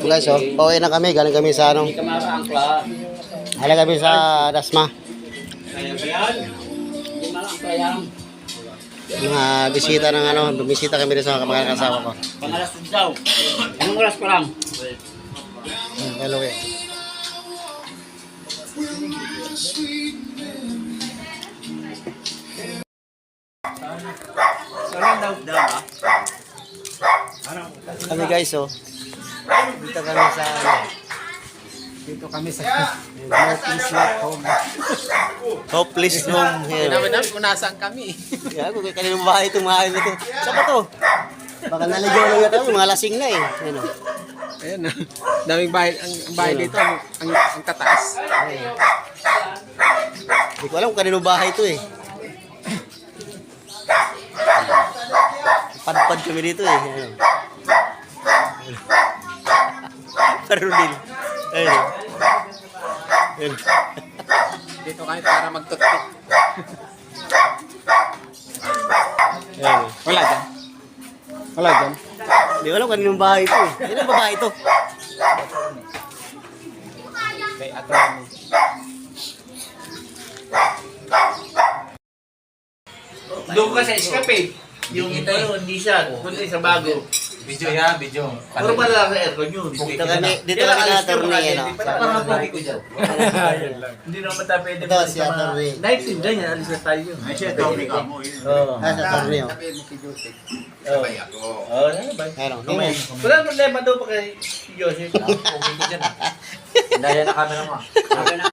Guys, oh, pauwi na kami. Galing kami sa ano. Hindi ka makaangkla. Galing kami sa Dasma. Kaya ba yan? Hindi makaangkla yan. Mga bisita ng ano. Bumisita kami rin sa kamag-anak ng asawa ko. Pangalas daw. Anong oras pa lang? Hello, eh. Kami guys, oh. Dito kami sa ano. Dito kami sa Hopeless Home. Hopeless home. Yan, oh. Naman kung nasaan kami. Kaya kung kanino bahay itong bahay na ito. Saan ba ito? Baka naligaw lang natin. Mga lasing na eh. Yan, oh. Ayan na. Daming bahay. Ang bahay dito, ang tataas. Hindi ko alam kung kanino bahay ito eh. Padpad kami dito eh. Ano? Parulil. Ayun. Ayun. Dito kami para magtutpik. Ayun. Wala dyan. Wala dyan. Hindi ko alam kaninong bahay ito eh. Ayun ang babae ito. Kay attorney. Doon ka sa escape. Yung ano, hindi siya. Kundi sa bago. Video yan, video. Puro pa lang sa aircon yun. Dito kami na attorney. Ano? Parang pogi ko dyan. Hindi naman tayo pwede. Ito si attorney. Night team dyan yan. Alis na tayo yun. Ay, siya, topic ka mo. Oo. Ah, si attorney oh. Oo. Oo, ano ba? Ayun. Wala problema daw pa kay Joseph. Dahil na camera mo.